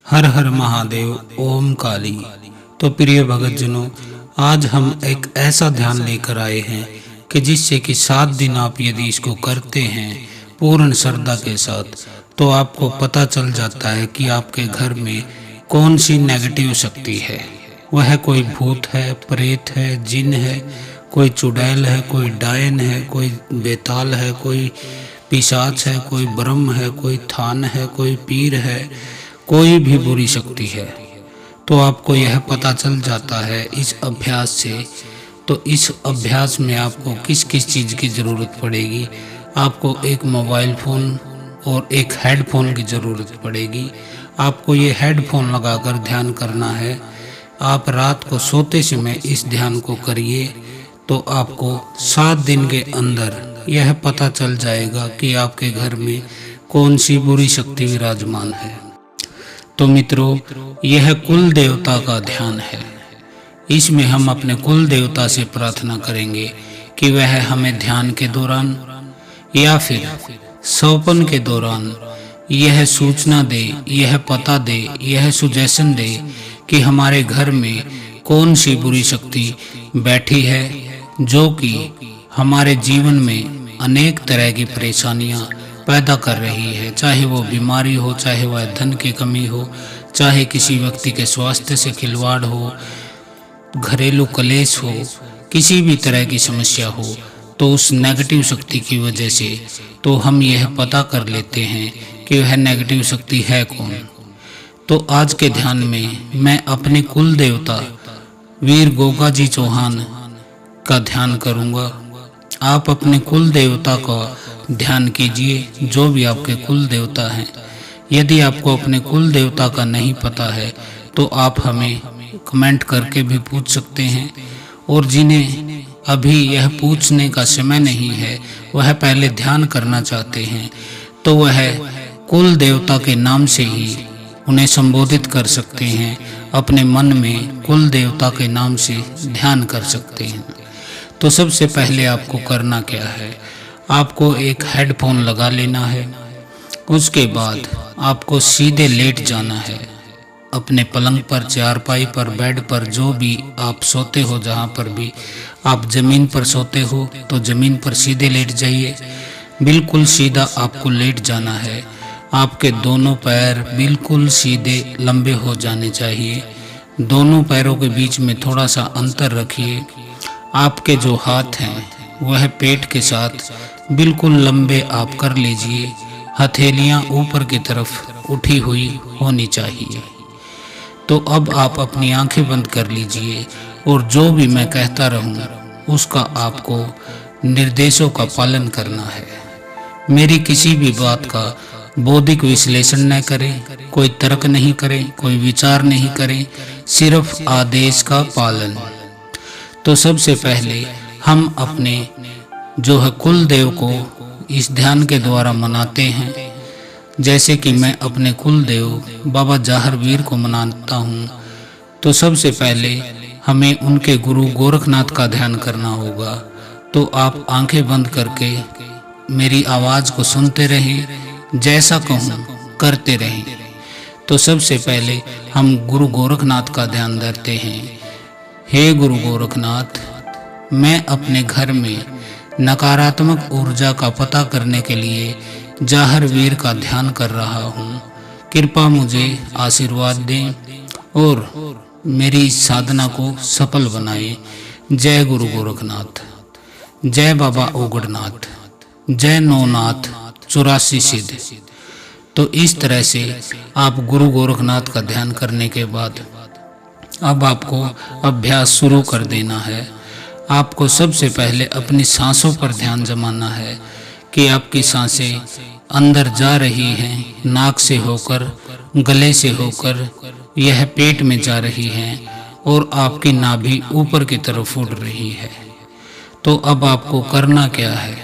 हर हर महादेव ओम काली। तो प्रिय भगतजनों, आज हम एक ऐसा ध्यान लेकर आए हैं कि जिससे कि 7 दिन आप यदि इसको करते हैं पूर्ण श्रद्धा के साथ, तो आपको पता चल जाता है कि आपके घर में कौन सी नेगेटिव शक्ति है। वह कोई भूत है, प्रेत है, जिन है, कोई चुड़ैल है, कोई डायन है, कोई बेताल है, कोई पिशाच है, कोई ब्रह्म है, कोई थान है, कोई पीर है, कोई भी बुरी शक्ति है। तो आपको यह पता चल जाता है इस अभ्यास से। तो इस अभ्यास में आपको किस किस चीज़ की ज़रूरत पड़ेगी। आपको एक मोबाइल फ़ोन और एक हेडफोन की ज़रूरत पड़ेगी। आपको ये हेडफोन लगाकर ध्यान करना है। आप रात को सोते समय इस ध्यान को करिए, तो आपको 7 दिन के अंदर यह पता चल जाएगा कि आपके घर में कौन सी बुरी शक्ति विराजमान है। तो मित्रों, यह कुल देवता का ध्यान है। इसमें हम अपने कुल देवता से प्रार्थना करेंगे कि वह हमें ध्यान के दौरान या फिर सौपन के दौरान यह सूचना दे, यह पता दे, यह सुजेशन दे कि हमारे घर में कौन सी बुरी शक्ति बैठी है, जो कि हमारे जीवन में अनेक तरह की परेशानियां पैदा कर रही है। चाहे वो बीमारी हो, चाहे वह धन की कमी हो, चाहे किसी व्यक्ति के स्वास्थ्य से खिलवाड़ हो, घरेलू कलेश हो, किसी भी तरह की समस्या हो, तो उस नेगेटिव शक्ति की वजह से तो हम यह पता कर लेते हैं कि वह नेगेटिव शक्ति है कौन। तो आज के ध्यान में मैं अपने कुल देवता वीर गोगा जी चौहान का ध्यान करूंगा। आप अपने कुल देवता का ध्यान कीजिए, जो भी आपके कुल देवता हैं। यदि आपको अपने कुल देवता का नहीं पता है तो आप हमें कमेंट करके भी पूछ सकते हैं, और जिन्हें अभी यह पूछने का समय नहीं है, वह पहले ध्यान करना चाहते हैं, तो वह कुल देवता के नाम से ही उन्हें संबोधित कर सकते हैं। अपने मन में कुल देवता के नाम से ध्यान कर सकते हैं। तो सबसे पहले आपको करना क्या है, आपको एक हेडफोन लगा लेना है। उसके बाद आपको सीधे लेट जाना है अपने पलंग पर, चारपाई पर, बेड पर, जो भी आप सोते हो, जहाँ पर भी आप ज़मीन पर सोते हो तो ज़मीन पर सीधे लेट जाइए। बिल्कुल सीधा आपको लेट जाना है। आपके दोनों पैर बिल्कुल सीधे लंबे हो जाने चाहिए। दोनों पैरों के बीच में थोड़ा सा अंतर रखिए। आपके जो हाथ हैं वह पेट के साथ बिल्कुल लंबे आप कर लीजिए। हथेलियां ऊपर की तरफ उठी हुई होनी चाहिए। तो अब आप अपनी आंखें बंद कर लीजिए, और जो भी मैं कहता रहूं उसका आपको निर्देशों का पालन करना है। मेरी किसी भी बात का बौद्धिक विश्लेषण न करें, कोई तर्क नहीं करें, कोई विचार नहीं करें, सिर्फ आदेश का पालन। तो सबसे पहले हम अपने जो है कुल देव को इस ध्यान के द्वारा मनाते हैं। जैसे कि मैं अपने कुल देव बाबा जाहर वीर को मनाता हूँ, तो सबसे पहले हमें उनके गुरु गोरखनाथ का ध्यान करना होगा। तो आप आंखें बंद करके मेरी आवाज़ को सुनते रहें, जैसा कहूँ करते रहें। तो सबसे पहले हम गुरु गोरखनाथ का ध्यान धरते हैं। हे गुरु गोरखनाथ, मैं अपने घर में नकारात्मक ऊर्जा का पता करने के लिए जाहर वीर का ध्यान कर रहा हूँ। कृपा मुझे आशीर्वाद दें और मेरी इस साधना को सफल बनाएं। जय गुरु गोरखनाथ, जय बाबा ओगड़नाथ, जय नौनाथ 84 सिद्ध। तो इस तरह से आप गुरु गोरखनाथ का ध्यान करने के बाद अब आपको अभ्यास शुरू कर देना है। आपको सबसे पहले अपनी सांसों पर ध्यान जमाना है कि आपकी सांसें अंदर जा रही हैं, नाक से होकर, गले से होकर, यह पेट में जा रही हैं, और आपकी नाभि ऊपर की तरफ उड़ रही है। तो अब आपको करना क्या है,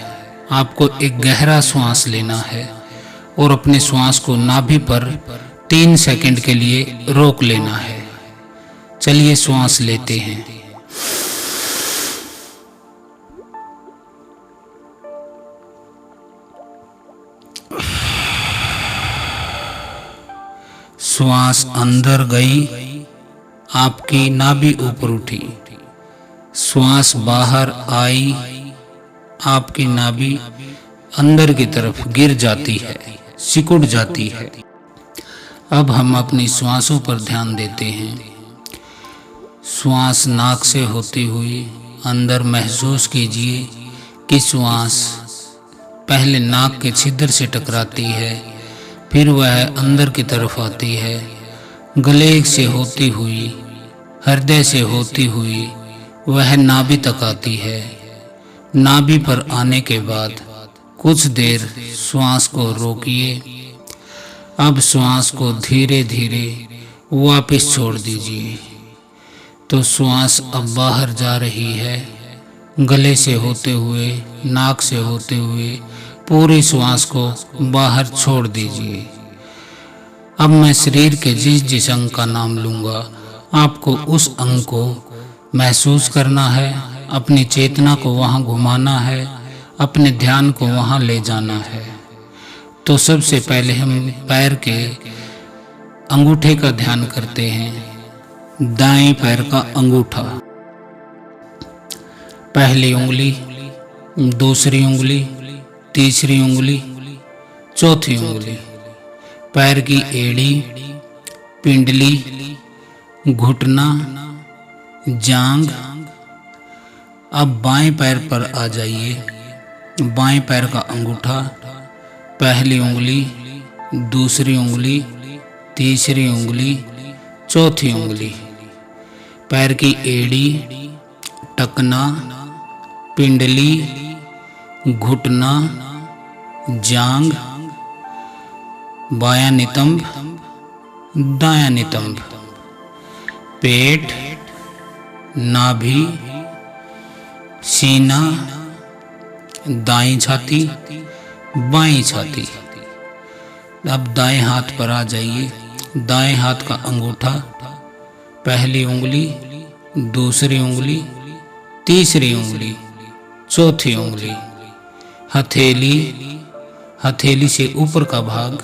आपको एक गहरा श्वास लेना है और अपने श्वास को नाभि पर 3 सेकंड के लिए रोक लेना है। चलिए श्वास लेते हैं। श्वास अंदर गई, आपकी नाभि ऊपर उठी। श्वास बाहर आई, आपकी नाभि अंदर की तरफ गिर जाती है, सिकुड़ जाती है। अब हम अपनी श्वासों पर ध्यान देते हैं। श्वास नाक से होती हुई अंदर महसूस कीजिए कि श्वास पहले नाक के छिद्र से टकराती है, फिर वह अंदर की तरफ आती है, गले से होती हुई, हृदय से होती हुई वह नाभि तक आती है। नाभि पर आने के बाद कुछ देर श्वास को रोकिए। अब श्वास को धीरे धीरे वापस छोड़ दीजिए। तो श्वास अब बाहर जा रही है, गले से होते हुए, नाक से होते हुए पूरी श्वास को बाहर छोड़ दीजिए। अब मैं शरीर के जिस अंग का नाम लूँगा, आपको उस अंग को महसूस करना है, अपनी चेतना को वहाँ घुमाना है, अपने ध्यान को वहाँ ले जाना है। तो सबसे पहले हम पैर के अंगूठे का ध्यान करते हैं। दाएं पैर का अंगूठा, पहली उंगली, दूसरी उंगली, तीसरी उंगली, चौथी उंगली, पैर की एड़ी, पिंडली, घुटना, जांघ। अब बाएं पैर पर आ जाइए। बाएं पैर का अंगूठा, पहली उंगली, दूसरी उंगली, तीसरी उंगली, चौथी उंगली, पैर की एड़ी, टकना, पिंडली, घुटना, जांघ, बायां नितंब, दायां नितंब, पेट, नाभि, सीना, दाईं छाती, बाईं छाती। अब दाएं हाथ पर आ जाइए। दाएं हाथ का अंगूठा, पहली उंगली, दूसरी उंगली, तीसरी उंगली, चौथी उंगली, हथेली, हथेली से ऊपर का भाग,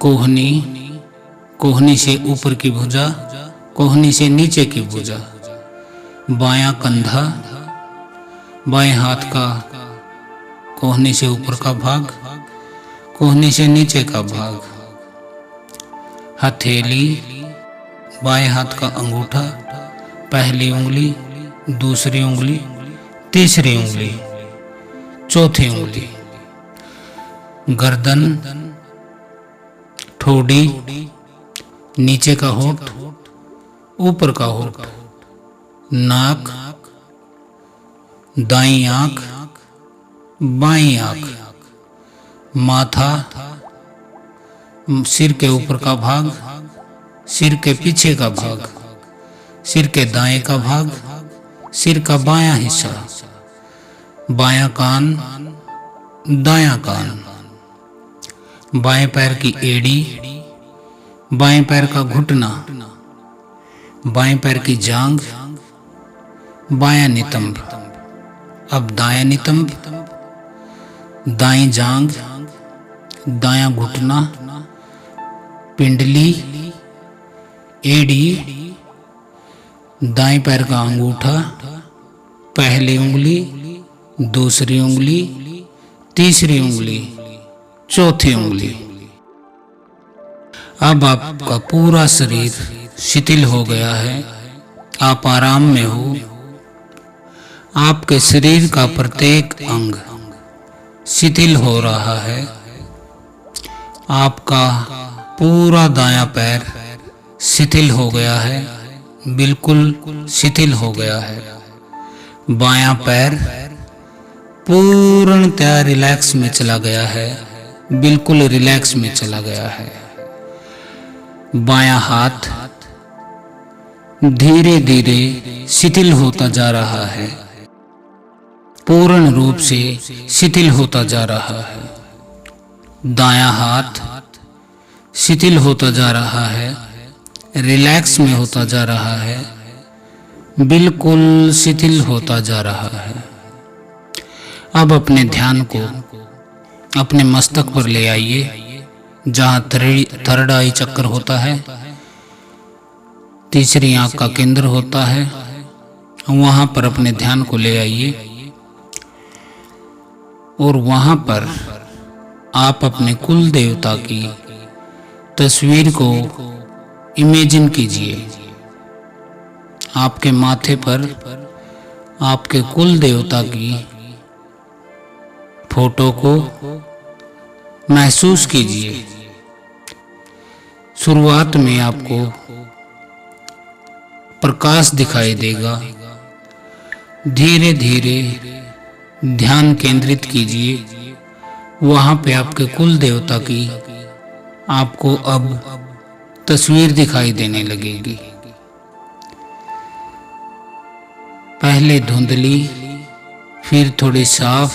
कोहनी, कोहनी से ऊपर की भुजा, कोहनी से नीचे की भुजा, बायां कंधा, बाएं हाथ का कोहनी से ऊपर का भाग, कोहनी से नीचे का भाग, हथेली, बाएं हाथ का अंगूठा, पहली उंगली, दूसरी उंगली, तीसरी उंगली, चौथी उंगली, गर्दन, ठोड़ी, नीचे का होंठ, ऊपर का होंठ, नाक, दाईं आंख, बाईं आंख, माथा, सिर के ऊपर का भाग, सिर के पीछे का भाग, सिर के दाएं का भाग, सिर का बायां हिस्सा, बायां कान, दायां कान, बाएं पैर की एड़ी, बाएं पैर का घुटना, बाएं पैर की जांघ, बायां नितंब। अब दायां नितंब, दाईं जांघ, दायां घुटना, पिंडली, एड़ी, दाएं पैर का अंगूठा, पहली उंगली, दूसरी उंगली, तीसरी उंगली, चौथी उंगली। अब आपका पूरा शरीर शिथिल हो गया है, आप आराम में हो। आपके शरीर का प्रत्येक अंग शिथिल हो रहा है। आपका पूरा दायां पैर शिथिल हो गया है, बिल्कुल शिथिल हो गया है। बायां पैर पूर्णतः रिलैक्स में चला गया है, बिल्कुल रिलैक्स में चला गया है। बायां हाथ धीरे धीरे शिथिल होता जा रहा है, पूर्ण रूप से शिथिल होता जा रहा है। दायां हाथ शिथिल होता जा रहा है, रिलैक्स में होता जा रहा है, बिल्कुल शिथिल होता जा रहा है। अब अपने ध्यान को अपने मस्तक पर ले आइए। जहाँ थर्ड आई चक्र होता है, तीसरी आंख का केंद्र होता है, वहां पर अपने ध्यान को ले आइए और वहां पर आप अपने कुल देवता की तस्वीर को इमेजिन कीजिए। आपके माथे पर आपके कुल देवता की फोटो को महसूस कीजिए। शुरुआत में आपको प्रकाश दिखाई देगा। धीरे धीरे ध्यान केंद्रित कीजिए वहां पे आपके कुल देवता की आपको अब तस्वीर दिखाई देने लगेगी। पहले धुंधली, फिर थोड़ी साफ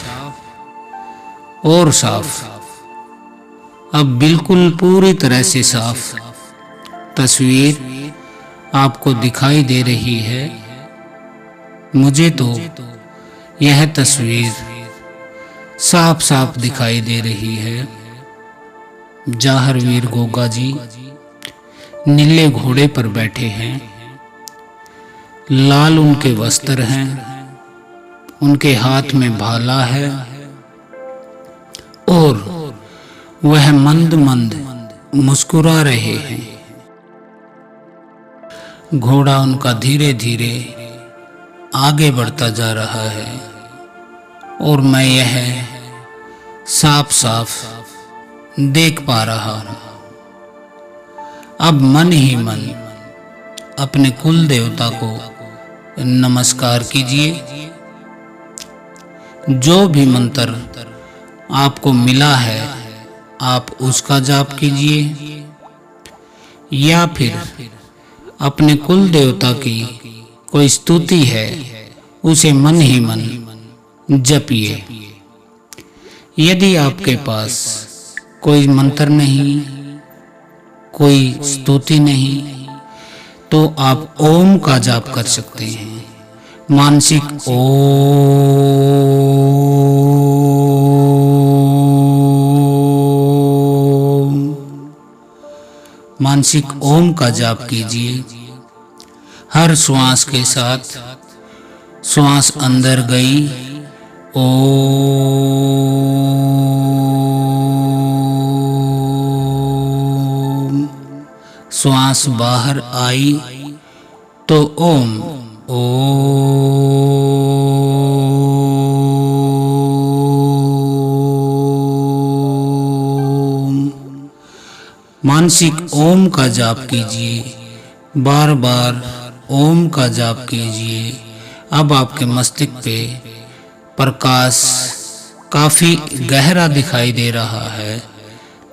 और साफ, अब बिल्कुल पूरी तरह से साफ तस्वीर आपको दिखाई दे रही है। मुझे तो यह तस्वीर साफ साफ दिखाई दे रही है। जाहरवीर गोगा जी नीले घोड़े पर बैठे हैं, लाल उनके वस्त्र हैं, उनके हाथ में भाला है और वह मंद मंद मुस्कुरा रहे हैं। घोड़ा उनका धीरे धीरे आगे बढ़ता जा रहा है और मैं यह साफ साफ देख पा रहा हूं। अब मन ही मन अपने कुल देवता को नमस्कार कीजिए। जो भी मंत्र आपको मिला है आप उसका जाप कीजिए या फिर अपने कुल देवता की कोई स्तुति है उसे मन ही मन जपिए। यदि आपके पास कोई मंत्र नहीं, कोई स्तुति नहीं, तो आप ओम का जाप कर सकते हैं। मानसिक ओम का जाप कीजिए। हर श्वास के साथ श्वास अंदर गई ओम, श्वास बाहर आई तो ओम ओम। मानसिक ओम का जाप कीजिए, बार बार ओम का जाप कीजिए। अब आपके मस्तिष्क पे प्रकाश काफी गहरा दिखाई दे रहा है,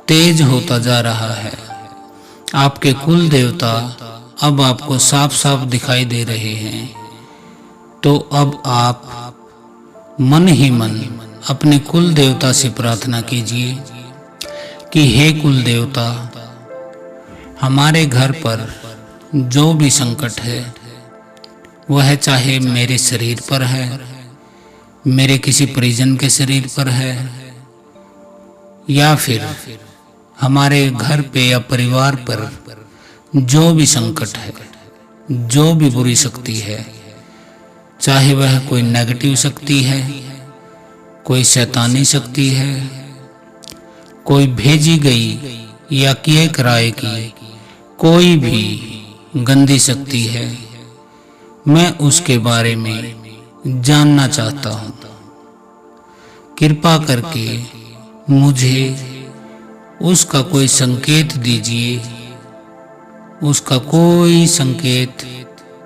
तेज होता जा रहा है। आपके कुल देवता अब आपको साफ साफ दिखाई दे रहे हैं। तो अब आप मन ही मन अपने कुल देवता से प्रार्थना कीजिए कि हे कुल देवता, हमारे घर पर जो भी संकट है, वह चाहे मेरे शरीर पर है, मेरे किसी परिजन के शरीर पर है, या फिर हमारे घर पे या परिवार पर जो भी संकट है, जो भी बुरी शक्ति है, चाहे वह कोई नेगेटिव शक्ति है, कोई शैतानी शक्ति है, कोई भेजी गई या किए कराए की कोई भी गंदी शक्ति है, मैं उसके बारे में जानना चाहता हूँ। कृपा करके मुझे उसका कोई संकेत दीजिए, उसका कोई संकेत,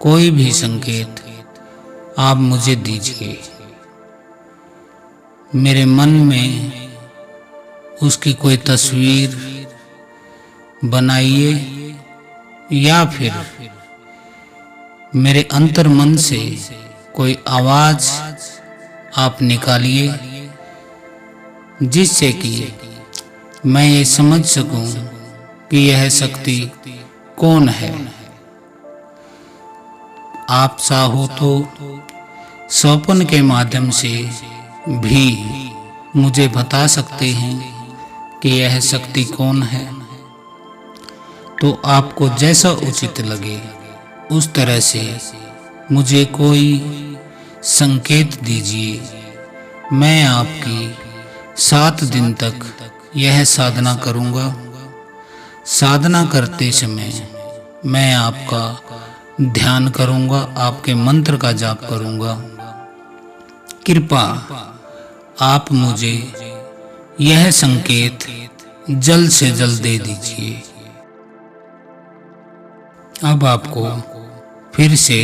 कोई भी संकेत आप मुझे दीजिए। मेरे मन में उसकी कोई तस्वीर बनाइए या फिर मेरे अंतर मन से कोई आवाज आप निकालिए, जिससे कि मैं ये समझ सकूं कि यह शक्ति कौन है। आप चाहो तो स्वप्न के माध्यम से भी मुझे बता सकते हैं कि यह शक्ति कौन है, तो आपको जैसा उचित लगे उस तरह से मुझे कोई संकेत दीजिए। मैं आपकी 7 दिन तक यह साधना करूंगा। साधना करते समय मैं आपका ध्यान करूंगा, आपके मंत्र का जाप करूंगा। कृपा आप मुझे यह संकेत जल्द से जल्द दे दीजिए। अब आपको फिर से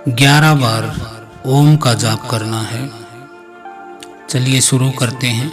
11 बार ओम का जाप करना है। चलिए शुरू करते हैं।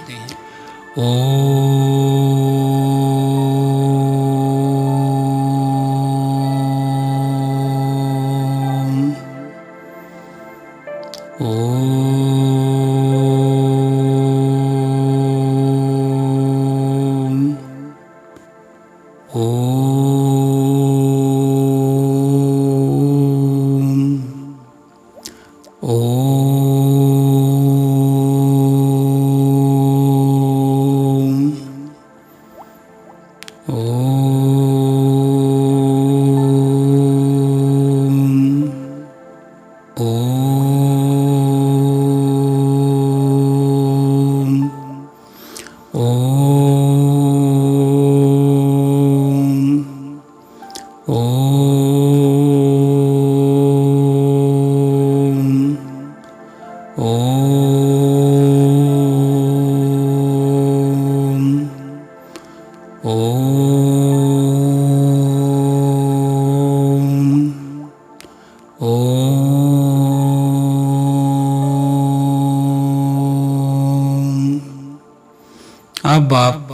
अब आप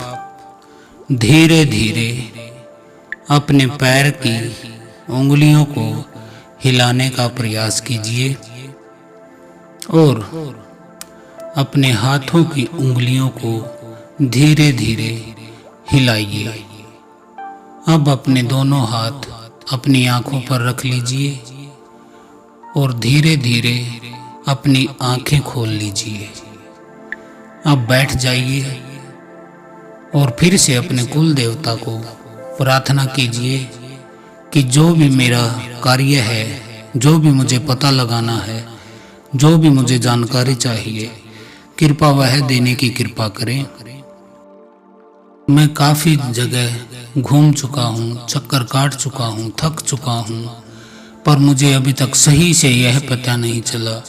धीरे धीरे अपने पैर की उंगलियों को हिलाने का प्रयास कीजिए और अपने हाथों की उंगलियों को धीरे धीरे हिलाइए। अब अपने दोनों हाथ अपनी आंखों पर रख लीजिए और धीरे धीरे अपनी आंखें खोल लीजिए। अब बैठ जाइए और फिर से अपने कुल देवता को प्रार्थना कीजिए कि जो भी मेरा कार्य है, जो भी मुझे पता लगाना है, जो भी मुझे जानकारी चाहिए, कृपा वह देने की कृपा करें। मैं काफ़ी जगह घूम चुका हूँ, चक्कर काट चुका हूँ, थक चुका हूँ, पर मुझे अभी तक सही से यह पता नहीं चला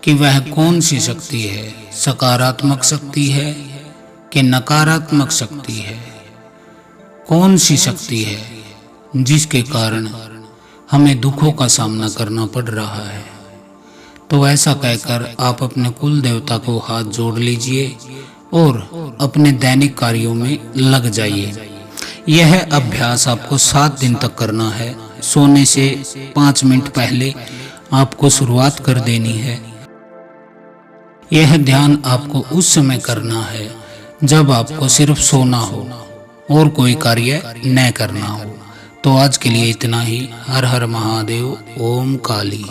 कि वह कौन सी शक्ति है, सकारात्मक शक्ति है कि नकारात्मक शक्ति है, कौन सी शक्ति है जिसके कारण हमें दुखों का सामना करना पड़ रहा है। तो ऐसा कहकर आप अपने कुल देवता को हाथ जोड़ लीजिए और अपने दैनिक कार्यों में लग जाइए। यह अभ्यास आपको 7 दिन तक करना है। सोने से 5 मिनट पहले आपको शुरुआत कर देनी है। यह ध्यान आपको उस समय करना है जब आपको सिर्फ सोना हो और कोई कार्य न करना हो। तो आज के लिए इतना ही। हर हर महादेव। ओम काली।